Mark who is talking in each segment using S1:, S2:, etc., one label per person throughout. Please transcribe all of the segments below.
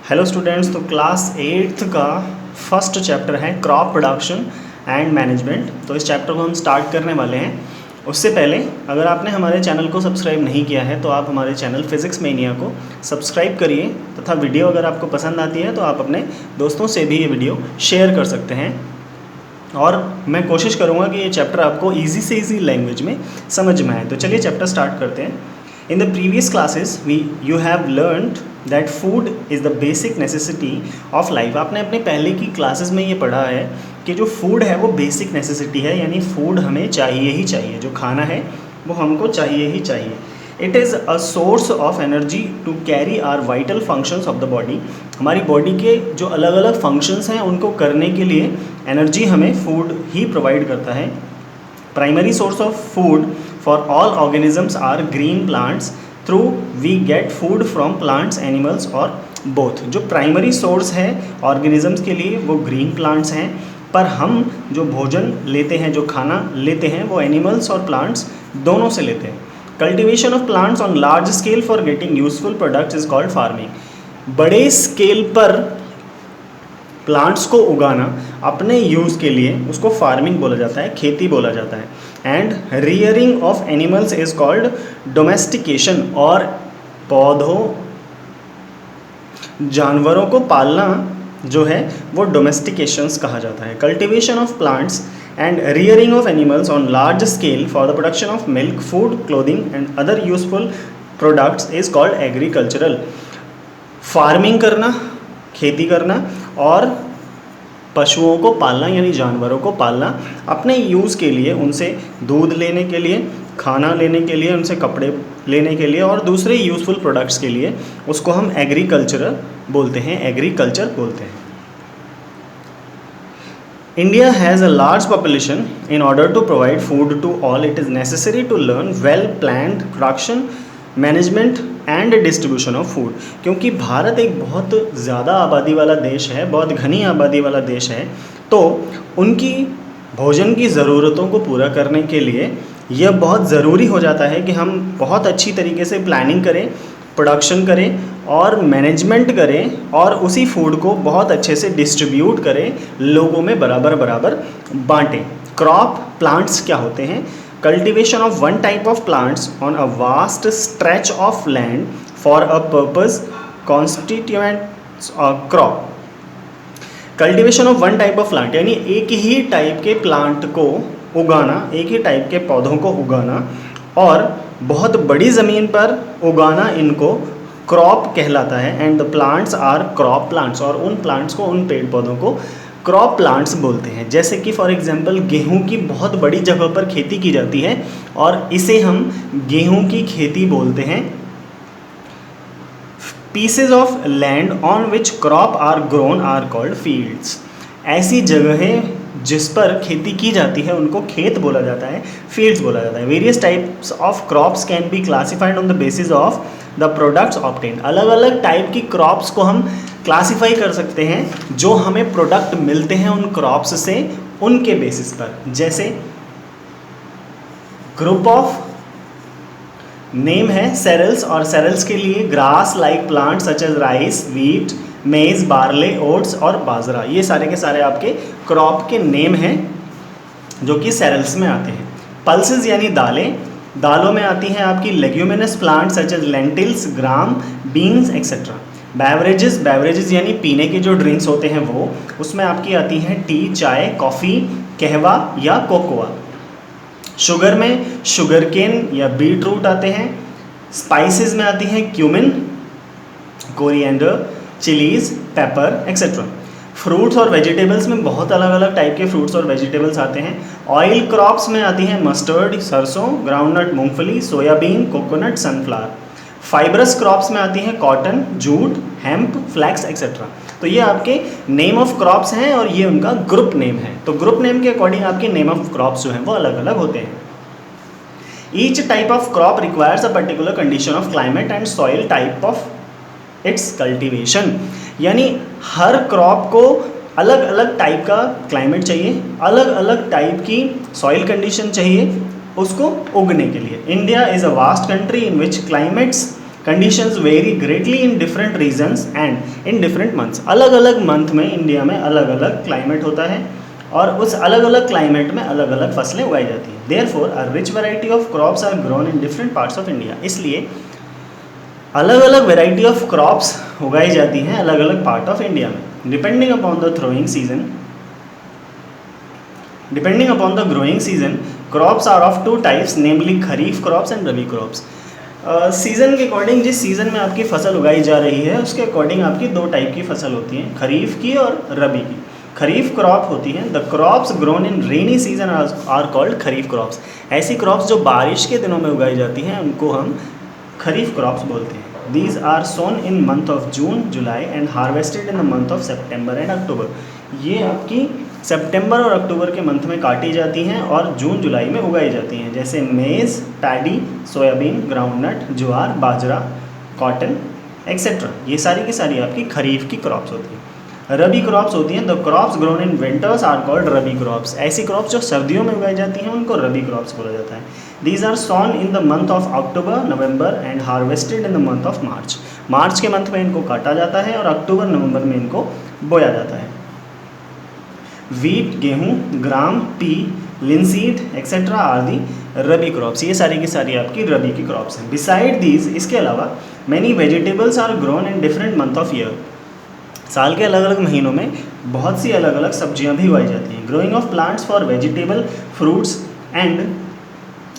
S1: Hello students, तो class 8th का first chapter है क्रॉप प्रोडक्शन एंड मैनेजमेंट। तो इस चैप्टर को हम स्टार्ट करने वाले हैं। उससे पहले अगर आपने हमारे चैनल को सब्सक्राइब नहीं किया है तो आप हमारे चैनल फिजिक्स मेनिया को सब्सक्राइब करिए तथा वीडियो अगर आपको पसंद आती है तो आप अपने दोस्तों से भी ये वीडियो शेयर कर सकते हैं। और मैं कोशिश करूँगा कि ये चैप्टर आपको ईजी से ईजी लैंग्वेज में समझ में आए। तो चलिए चैप्टर स्टार्ट करते हैं। In the previous classes you have learned that food is the basic necessity of life। आपने अपने पहले की क्लासेस में ये पढ़ा है कि जो फूड है वो बेसिक नेसेसिटी है, यानी फूड हमें चाहिए ही चाहिए, जो खाना है वो हमको चाहिए ही चाहिए। It is a source of energy to carry our vital functions of the body. हमारी बॉडी के जो अलग अलग फंक्शंस हैं उनको करने के लिए एनर्जी हमें फूड ही प्रोवाइड करता है। Primary source of food for all organisms are green plants, through we get food from plants, animals और both। जो प्राइमरी सोर्स है ऑर्गेनिजम्स के लिए वो ग्रीन प्लांट्स हैं, पर हम जो भोजन लेते हैं, जो खाना लेते हैं, वो एनिमल्स और प्लांट्स दोनों से लेते हैं। Cultivation of plants on large scale for getting useful products is called farming. बड़े स्केल पर प्लांट्स को उगाना अपने यूज़ के लिए उसको फार्मिंग बोला जाता है, खेती बोला जाता है। And rearing of animals is called domestication. और पौधों जानवरों को पालना जो है वो डोमेस्टिकेशंस कहा जाता है। Cultivation of plants and rearing of animals on large scale for the production of milk, food, clothing and other useful products is called agricultural. Farming करना, खेती करना और पशुओं को पालना यानी जानवरों को पालना अपने यूज़ के लिए, उनसे दूध लेने के लिए, खाना लेने के लिए, उनसे कपड़े लेने के लिए और दूसरे यूज़फुल प्रोडक्ट्स के लिए, उसको हम एग्रीकल्चरल बोलते हैं, एग्रीकल्चर बोलते हैं। India has a large population. In order to provide food to all, it is necessary to learn well-planned production, management and distribution of food. क्योंकि भारत एक बहुत ज़्यादा आबादी वाला देश है, बहुत घनी आबादी वाला देश है, तो उनकी भोजन की ज़रूरतों को पूरा करने के लिए यह बहुत ज़रूरी हो जाता है कि हम बहुत अच्छी तरीके से प्लानिंग करें, प्रोडक्शन करें और मैनेजमेंट करें और उसी फूड को बहुत अच्छे से डिस्ट्रीब्यूट करें, लोगों में बराबर बराबर बांटें। क्रॉप प्लांट्स क्या होते हैं? Cultivation of one type of plants on a vast stretch of land for a purpose constitutes a crop। Cultivation of one type of plant यानी एक ही टाइप के प्लांट को उगाना, एक ही टाइप के पौधों को उगाना और बहुत बड़ी ज़मीन पर उगाना, इनको क्रॉप कहलाता है। And the plants are crop plants, और उन प्लांट्स को, उन पेड़ पौधों को क्रॉप प्लांट्स बोलते हैं। जैसे कि फॉर एग्जांपल गेहूं की बहुत बड़ी जगह पर खेती की जाती है और इसे हम गेहूं की खेती बोलते हैं। Pieces of land on which crop are grown are called fields. ऐसी जगहें जिस पर खेती की जाती है उनको खेत बोला जाता है, फील्ड्स बोला जाता है। Various types of crops can be classified on the basis of the products obtained. अलग अलग टाइप की क्रॉप्स को हम क्लासीफाई कर सकते हैं जो हमें प्रोडक्ट मिलते हैं उन क्रॉप्स से, उनके बेसिस पर। जैसे ग्रुप ऑफ नेम है सेरेल्स, और सेरेल्स के लिए grass like plant such as rice, wheat, maize, barley, oats और बाजरा, ये सारे के सारे आपके क्रॉप के नेम हैं जो कि सेरेल्स में आते हैं। पल्सेस यानी दालें, दालों में आती हैं आपकी leguminous plant such as lentils, gram, beans etcetera. Beverages, beverages यानी पीने के जो ड्रिंक्स होते हैं वो, उसमें आपकी आती हैं टी, चाय, कॉफ़ी, कहवा या कोकोआ। शुगर में शुगर केन या बीट रूट आते हैं। स्पाइसेस में आती हैं cumin, coriander, chillies, paper etcetera. Fruits और वेजिटेबल्स में बहुत अलग अलग टाइप के फ्रूट्स और वेजिटेबल्स आते हैं। ऑयल क्रॉप्स में आती हैं मस्टर्ड, सरसों, ग्राउंडनट, मूंगफली, soybean, coconut, sunflower. Fibrous crops में आती हैं cotton, jute, hemp, flax etcetera. तो ये आपके नेम ऑफ क्रॉप्स हैं और ये उनका ग्रुप नेम है। तो ग्रुप नेम के अकॉर्डिंग आपके नेम ऑफ क्रॉप्स जो हैं वो अलग अलग होते हैं। Each type of crop requires a particular condition of climate and soil type of its cultivation. यानी हर क्रॉप को अलग अलग टाइप का क्लाइमेट चाहिए, अलग अलग टाइप की सॉइल कंडीशन चाहिए उसको उगने के लिए। India is a vast country in which climates conditions very greatly in different regions and in different months. अलग अलग मंथ में इंडिया में अलग अलग क्लाइमेट होता है और उस अलग अलग क्लाइमेट में अलग अलग फसलें उगाई जाती हैं। Therefore a rich variety of crops are grown in different parts of India. इसलिए अलग अलग वैरायटी ऑफ क्रॉप्स उगाई जाती हैं अलग अलग पार्ट ऑफ इंडिया में। Depending upon the growing season crops are of two types, namely kharif crops and rabi crops. Season के अकॉर्डिंग, जिस सीज़न में आपकी फसल उगाई जा रही है उसके अकॉर्डिंग आपकी दो टाइप की फसल होती हैं, खरीफ की और रबी की। खरीफ क्रॉप होती हैं the crops grown in rainy season are called kharif crops. ऐसी क्रॉप्स जो बारिश के दिनों में उगाई जाती हैं उनको हम खरीफ क्रॉप्स बोलते हैं। These are sown in month of June July and harvested in the month of September and October. ये आपकी सितंबर और अक्टूबर के मंथ में काटी जाती हैं और जून जुलाई में उगाई जाती हैं, जैसे मेज़, पैडी, सोयाबीन, ग्राउंडनट, ज्वार, बाजरा, कॉटन एक्सेट्रा। ये सारी की सारी आपकी खरीफ की क्रॉप्स होती हैं। रबी क्रॉप्स होती हैं the crops grown in winters are called rabi crops. ऐसी क्रॉप्स जो सर्दियों में उगाई जाती हैं उनको रबी क्रॉप्स बोला जाता है। These are sown in the month of October November and harvested in the month of March. March के मंथ में इनको काटा जाता है और अक्टूबर नवंबर में इनको बोया जाता है। वीट, गेहूँ, gram, pea, linseed etcetera are the rabi crops. ये सारी की सारी आपकी रबी की क्रॉप्स हैं। बिसाइड दीज, इसके अलावा many vegetables are grown in different month of year. साल के अलग अलग महीनों में बहुत सी अलग अलग सब्जियां भी उगाई जाती हैं। Growing of plants for vegetable, fruits and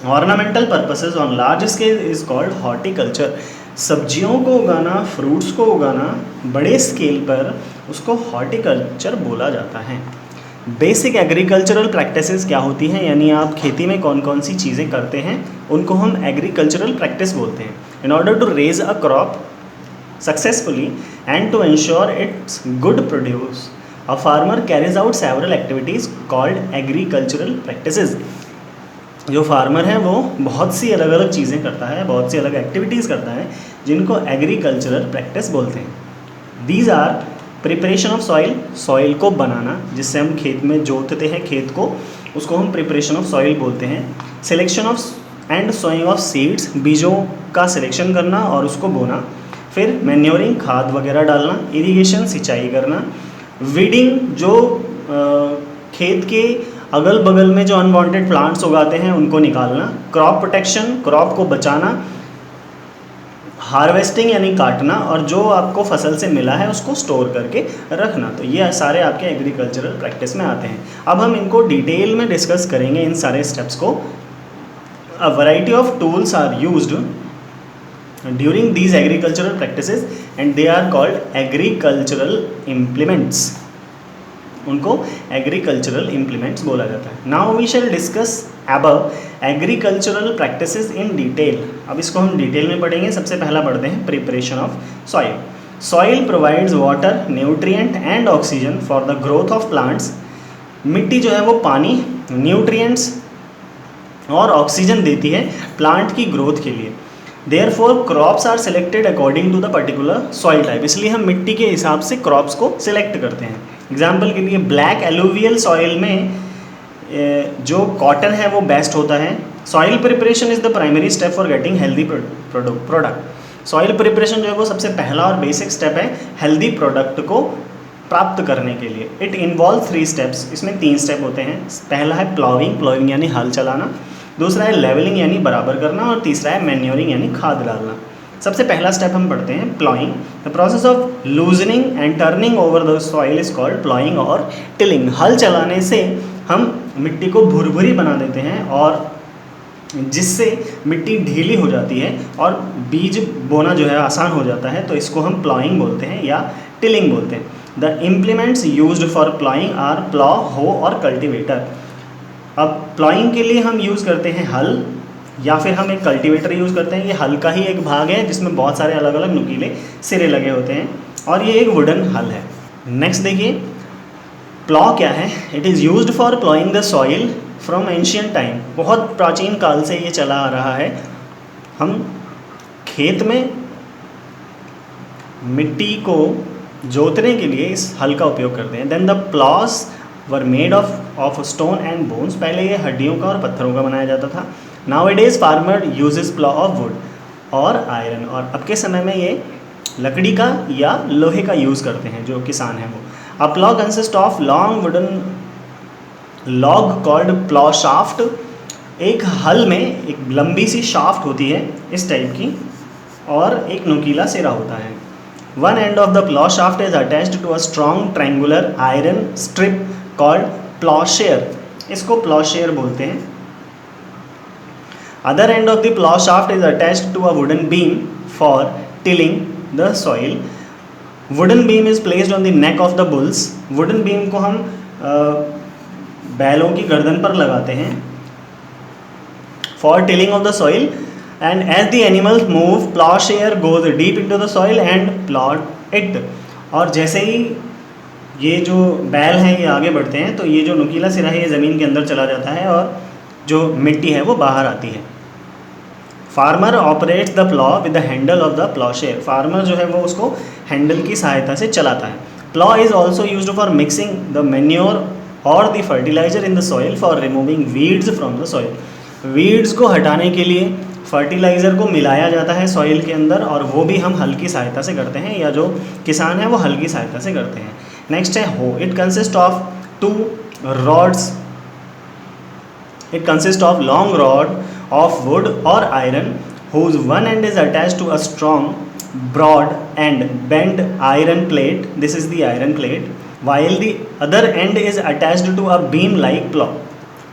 S1: ornamental purposes on large scale is called horticulture. सब्जियों को उगाना, फ्रूट्स को उगाना बड़े स्केल पर उसको हॉर्टिकल्चर बोला जाता है। बेसिक एग्रीकल्चरल प्रैक्टिसेस क्या होती हैं, यानी आप खेती में कौन कौन सी चीज़ें करते हैं उनको हम एग्रीकल्चरल प्रैक्टिस बोलते हैं। In order to raise a crop successfully and to ensure its good produce a farmer carries out several activities called agricultural practices. जो फार्मर है वो बहुत सी अलग अलग चीज़ें करता है, बहुत सी अलग एक्टिविटीज़ करता है जिनको एग्रीकल्चरल प्रैक्टिस बोलते हैं। These are preparation of soil, soil को बनाना जिससे हम खेत में जोतते हैं खेत को, उसको हम प्रिपरेशन ऑफ सॉइल बोलते हैं। Selection of and sowing of seeds, बीजों का सिलेक्शन करना और उसको बोना। फिर मैन्योरिंग, खाद वगैरह डालना। इरिगेशन, सिंचाई करना। वीडिंग, जो खेत के अगल बगल में जो अनवांटेड प्लांट्स उगाते हैं उनको निकालना। क्रॉप प्रोटेक्शन, क्रॉप को बचाना। हार्वेस्टिंग यानी काटना, और जो आपको फसल से मिला है उसको स्टोर करके रखना। तो ये सारे आपके एग्रीकल्चरल प्रैक्टिस में आते हैं। अब हम इनको डिटेल में डिस्कस करेंगे इन सारे स्टेप्स को। A variety of tools are used during these agricultural practices and they are called agricultural implements. उनको एग्रीकल्चरल इम्प्लीमेंट्स बोला जाता है। Now we shall discuss above agricultural practices in detail. अब इसको हम डिटेल में पढ़ेंगे। सबसे पहला पढ़ते हैं preparation of soil. Soil provides water, nutrient and oxygen for the growth of plants. मिट्टी जो है वो पानी, न्यूट्रिएंट्स और ऑक्सीजन देती है प्लांट की ग्रोथ के लिए। Therefore crops are selected according to the particular soil type. इसलिए हम मिट्टी के हिसाब से क्रॉप्स को सिलेक्ट करते हैं। एग्जाम्पल के लिए ब्लैक एलुवियल सॉइल में जो कॉटन है वो बेस्ट होता है। Soil preparation is the primary step for getting healthy product. Soil preparation जो है वो सबसे पहला और बेसिक स्टेप है हेल्दी प्रोडक्ट को प्राप्त करने के लिए। It involve 3 steps. इसमें 3 स्टेप होते हैं। पहला है प्लॉविंग, प्लॉविंग यानी हल चलाना। दूसरा है लेवलिंग यानी बराबर करना। और तीसरा है मैन्योरिंग यानी खाद डालना। सबसे पहला स्टेप हम पढ़ते हैं ploughing. The process of loosening and turning over the soil is called ploughing और टिलिंग। हल चलाने से हम मिट्टी को भुरभुरी बना देते हैं और जिससे मिट्टी ढीली हो जाती है और बीज बोना जो है आसान हो जाता है। तो इसको हम प्लॉइंग बोलते हैं या टिलिंग बोलते हैं। The implements used for ploughing are plough, hoe और कल्टिवेटर। अब प्लॉइंग के लिए हम यूज़ करते हैं हल या फिर हम एक कल्टीवेटर यूज़ करते हैं। ये हल का ही एक भाग है जिसमें बहुत सारे अलग अलग नुकीले सिरे लगे होते हैं और ये एक वुडन हल है। नेक्स्ट देखिए प्लॉ क्या है। It is used for ploughing the soil from ancient time. बहुत प्राचीन काल से ये चला आ रहा है। हम खेत में मिट्टी को जोतने के लिए इस हल का उपयोग करते हैं। Then the ploughs were made of stone and bones. पहले ये हड्डियों का और पत्थरों का बनाया जाता था। Now it is farmer uses plough of would. और आयरन। और अब के समय में ये लकड़ी का या लोहे का यूज़ करते हैं जो किसान हैं वो। A plough consist of long wooden log called plough shaft. एक हल में एक लंबी सी शाफ्ट होती है इस टाइप की और एक नुकीला सिरा होता है। One end of the plough shaft is attached to a strong triangular iron strip called ploughshare. इसको प्लॉशेयर बोलते हैं। Other end of the plough shaft is attached to a wooden beam for tilling the soil. Wooden beam is placed on the neck of the bulls. Wooden beam को हम बैलों की गर्दन पर लगाते हैं for tilling of the soil. And as the animals move प्लॉशेयर goes deep into the soil and plough it. और जैसे ही ये जो बैल हैं ये आगे बढ़ते हैं तो ये जो नुकीला सिरा है ये ज़मीन के अंदर चला जाता है और जो मिट्टी है वो बाहर आती है। Farmer operates the plough with the handle of the ploughshare. Farmer जो है वो उसको हैंडल की सहायता से चलाता है। Plough is also used for mixing the manure और the fertilizer in the soil for removing weeds from the soil. Weeds को हटाने के लिए फर्टिलाइज़र को मिलाया जाता है सॉइल के अंदर और वो भी हम हल की सहायता से करते हैं या जो किसान हैं वो हल की सहायता से करते हैं। नेक्स्ट है hoe. It consist of two rods. It consist of long rod of wood or iron whose one end is attached to a strong, broad and bent iron plate. This is the iron plate. While the other end is attached to a beam like plow.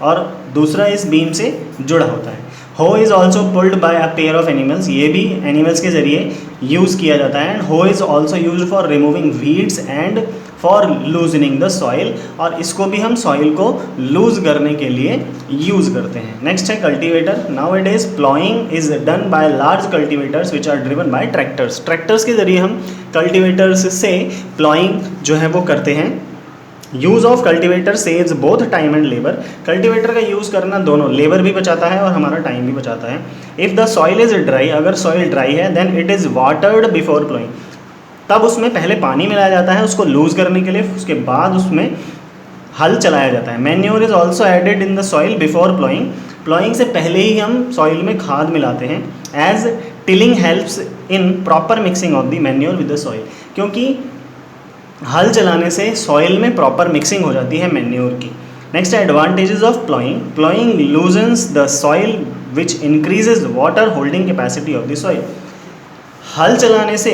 S1: और दूसरा इस beam से जुड़ा होता है। Hoe is also pulled by a pair of animals. ये भी animals के ज़रिए यूज़ किया जाता है। And hoe is also used for removing weeds and for loosening the soil. और इसको भी हम सॉइल को लूज करने के लिए यूज़ करते हैं। नेक्स्ट है cultivator. Now it is ploughing is done by large cultivators which are driven by tractors. Tractors के ज़रिए हम कल्टीवेटर्स से प्लॉइंग जो है वो करते हैं। Use of cultivator saves both time and labour. Cultivator का यूज़ करना दोनों लेबर भी बचाता है और हमारा टाइम भी बचाता है। If the soil is dry, अगर सॉइल ड्राई है then it is watered before ploughing. तब उसमें पहले पानी मिलाया जाता है उसको लूज़ करने के लिए, उसके बाद उसमें हल चलाया जाता है। Manure is also added in the soil before ploughing. Ploughing से पहले ही हम सॉइल में खाद मिलाते हैं। As tilling helps in proper mixing of the manure with the soil. क्योंकि हल चलाने से सॉइल में प्रॉपर मिक्सिंग हो जाती है मैन्योर की। नेक्स्ट है advantages of ploughing. Ploughing loosens the soil which increases water holding capacity of the soil. हल चलाने से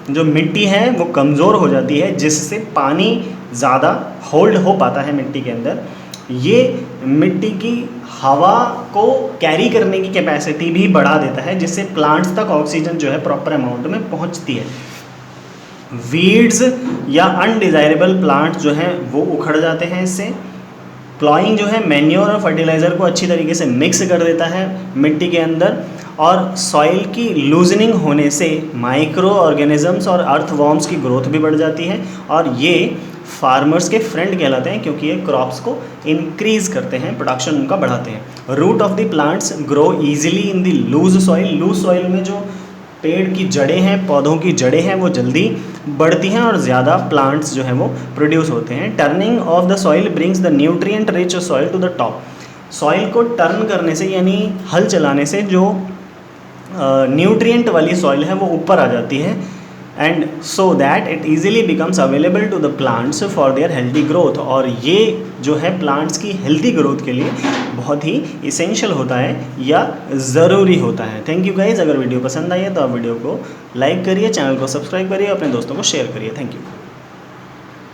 S1: जो मिट्टी है वो कमज़ोर हो जाती है जिससे पानी ज़्यादा होल्ड हो पाता है मिट्टी के अंदर। ये मिट्टी की हवा को कैरी करने की कैपेसिटी भी बढ़ा देता है जिससे प्लांट्स तक ऑक्सीजन जो है प्रॉपर अमाउंट में पहुंचती है। वीड्स या अनडिज़ायरेबल प्लांट्स जो हैं वो उखड़ जाते हैं इससे। प्लॉइंग जो है मैन्योर और फर्टिलाइज़र को अच्छी तरीके से मिक्स कर देता है मिट्टी के अंदर और सॉइल की लूजनिंग होने से माइक्रो ऑर्गेनिजम्स और अर्थवॉर्म्स की ग्रोथ भी बढ़ जाती है और ये फार्मर्स के फ्रेंड कहलाते हैं क्योंकि ये क्रॉप्स को इंक्रीज़ करते हैं, प्रोडक्शन उनका बढ़ाते हैं। Root of the plants grow easily in the loose soil. Loose soil में जो पेड़ की जड़ें हैं, पौधों की जड़ें हैं, वो जल्दी बढ़ती हैं और ज़्यादा प्लांट्स जो हैं वो प्रोड्यूस होते हैं। Turning of the soil brings the nutrient rich soil to the top. Soil को टर्न करने से यानी हल चलाने से जो न्यूट्रिएंट वाली सॉइल है वो ऊपर आ जाती है and so that it easily becomes available to the plants for their healthy growth. और ये जो है प्लांट्स की हेल्दी ग्रोथ के लिए बहुत ही इसेंशियल होता है या ज़रूरी होता है। Thank you guys. अगर वीडियो पसंद आई है तो आप वीडियो को लाइक करिए, चैनल को सब्सक्राइब करिए, अपने दोस्तों को शेयर करिए। Thank you.